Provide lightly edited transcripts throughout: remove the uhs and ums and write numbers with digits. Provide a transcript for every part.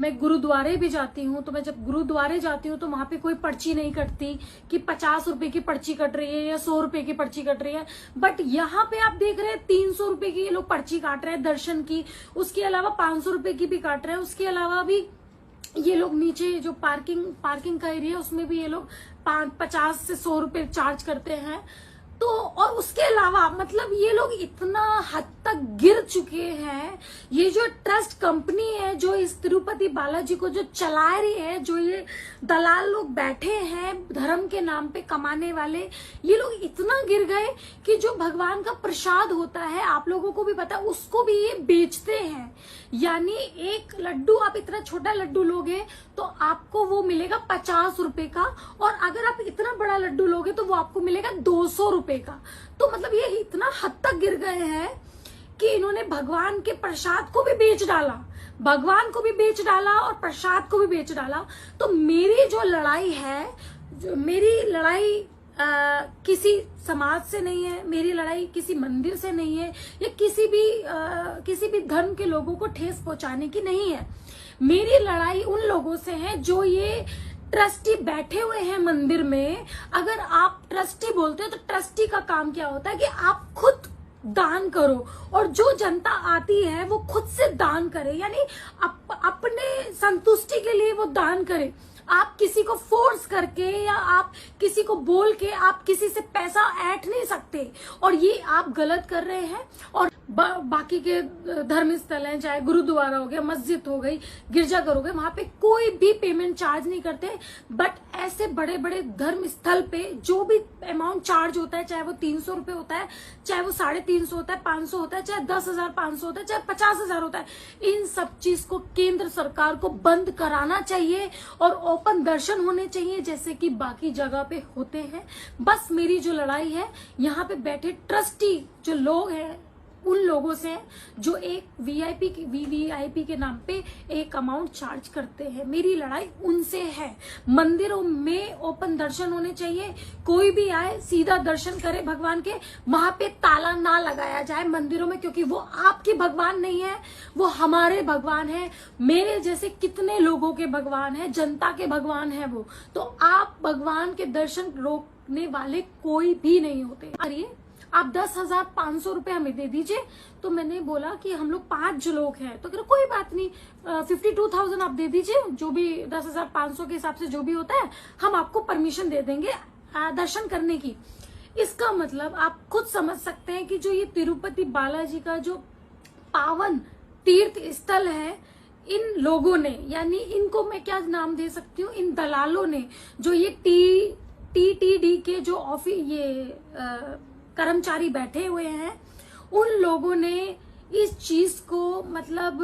मैं गुरुद्वारे भी जाती हूँ, तो मैं जब गुरुद्वारे जाती हूँ तो वहां पे कोई पर्ची नहीं कटती कि 50 रुपए की पर्ची कट रही है या 100 रुपए की पर्ची कट रही है। बट यहाँ पे आप देख रहे हैं 300 रुपए की ये लोग पर्ची काट रहे हैं दर्शन की, उसके अलावा 500 रुपए की भी काट रहे हैं, उसके अलावा भी ये लोग नीचे जो पार्किंग का एरिया उसमें भी ये लोग 50 से 100 रुपए चार्ज करते हैं। तो और उसके अलावा मतलब ये लोग इतना हद तक गिर चुके हैं। ये जो ट्रस्ट कंपनी है जो इस तिरुपति बालाजी को जो चला रही है, जो ये दलाल लोग बैठे हैं धर्म के नाम पे कमाने वाले, ये लोग इतना गिर गए कि जो भगवान का प्रसाद होता है, आप लोगों को भी पता है, उसको भी ये बेचते हैं। यानी एक लड्डू, आप इतना छोटा लड्डू लोगे तो आपको वो मिलेगा 50 रुपए का, और अगर आप इतना बड़ा लड्डू लोगे तो वो आपको मिलेगा 200 रुपए का। तो मतलब ये इतना हद तक गिर गए हैं कि इन्होंने भगवान के प्रसाद को भी बेच डाला, भगवान को भी बेच डाला और प्रसाद को भी बेच डाला। तो मेरी जो लड़ाई है, मेरी लड़ाई किसी समाज से नहीं है, मेरी लड़ाई किसी मंदिर से नहीं है, या किसी भी धर्म के लोगों को ठेस पहुंचाने की नहीं है। मेरी लड़ाई उन लोगों से है जो ये ट्रस्टी बैठे हुए हैं मंदिर में। अगर आप ट्रस्टी बोलते हो तो ट्रस्टी का काम क्या होता है कि आप खुद दान करो, और जो जनता आती है वो खुद से दान करे, यानी अपने संतुष्टि के लिए वो दान करे। आप किसी को फोर्स करके या आप किसी को बोल के आप किसी से पैसा ऐंठ नहीं सकते, और ये आप गलत कर रहे हैं। और बाकी के धर्म स्थल हैं, चाहे गुरुद्वारा हो गया, मस्जिद हो गई, गिरजाघर हो गए, वहां पे कोई भी पेमेंट चार्ज नहीं करते। बट ऐसे बड़े बड़े धर्म स्थल पे जो भी अमाउंट चार्ज होता है, चाहे वो 300 रुपए होता है, चाहे वो 350 होता है, 500 होता है, चाहे 10,500 होता है, चाहे 50,000 होता है, इन सब चीज को केंद्र सरकार को बंद कराना चाहिए और ओपन दर्शन होने चाहिए जैसे कि बाकी जगह पे होते हैं। बस मेरी जो लड़ाई है यहाँ पे बैठे ट्रस्टी जो लोग हैं उन लोगों से, जो एक वीवीआईपी के नाम पे एक अमाउंट चार्ज करते हैं। मेरी लड़ाई उनसे है। मंदिरों में ओपन दर्शन होने चाहिए, कोई भी आए सीधा दर्शन करे भगवान के, वहां पे ताला ना लगाया जाए मंदिरों में, क्योंकि वो आपके भगवान नहीं है, वो हमारे भगवान है। मेरे जैसे कितने लोगों के भगवान है, जनता के भगवान है वो। तो आप भगवान के दर्शन रोकने वाले कोई भी नहीं होते। अरे आप 10,500 रुपए हमें दे दीजिए। तो मैंने बोला कि हम लोग 5 लोग हैं, तो कोई बात नहीं, 52,000 आप दे दीजिए, जो भी 10,500 के हिसाब से जो भी होता है हम आपको परमिशन दे देंगे दर्शन करने की। इसका मतलब आप खुद समझ सकते हैं कि जो ये तिरुपति बालाजी का जो पावन तीर्थ स्थल है, इन लोगों ने, यानी इनको मैं क्या नाम दे सकती हूँ, इन दलालों ने, जो ये टीटीडी के जो कर्मचारी बैठे हुए हैं, उन लोगों ने इस चीज को मतलब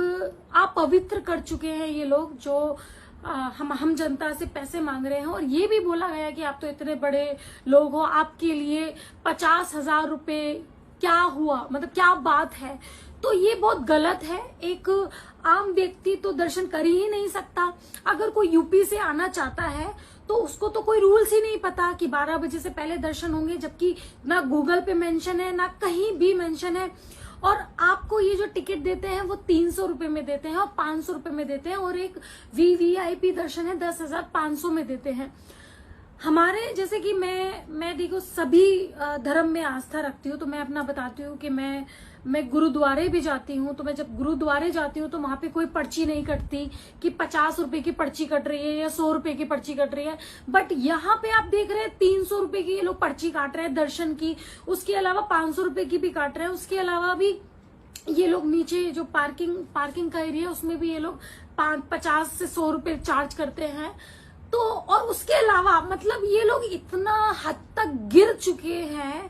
अपवित्र कर चुके हैं। ये लोग जो हम जनता से पैसे मांग रहे हैं, और ये भी बोला गया कि आप तो इतने बड़े लोग हो, आपके लिए 50,000 रुपए क्या हुआ, मतलब क्या बात है। तो ये बहुत गलत है। एक आम व्यक्ति तो दर्शन कर ही नहीं सकता। अगर कोई यूपी से आना चाहता है तो उसको तो कोई रूल्स ही नहीं पता कि 12 बजे से पहले दर्शन होंगे, जबकि ना गूगल पे मेंशन है, ना कहीं भी मेंशन है। और आपको ये जो टिकट देते हैं वो 300 रुपए में देते हैं और 500 रुपए में देते हैं, और एक वीवीआईपी दर्शन है 10,500 में देते हैं। हमारे जैसे कि मैं देखो सभी धर्म में आस्था रखती हूँ, तो मैं अपना बताती हूँ कि मैं गुरुद्वारे भी जाती हूँ। तो मैं जब गुरुद्वारे जाती हूँ तो वहां पे कोई पर्ची नहीं कटती कि 50 रुपए की पर्ची कट रही है या 100 रुपए की पर्ची कट रही है। बट यहाँ पे आप देख रहे हैं 300 रुपए की ये लोग पर्ची काट रहे हैं दर्शन की, उसके अलावा 500 रुपए की भी काट रहे हैं, उसके अलावा भी ये लोग नीचे जो पार्किंग का एरिया उसमें भी ये लोग 50 से 100 रुपए चार्ज करते हैं। तो और उसके अलावा मतलब ये लोग इतना हद तक गिर चुके हैं।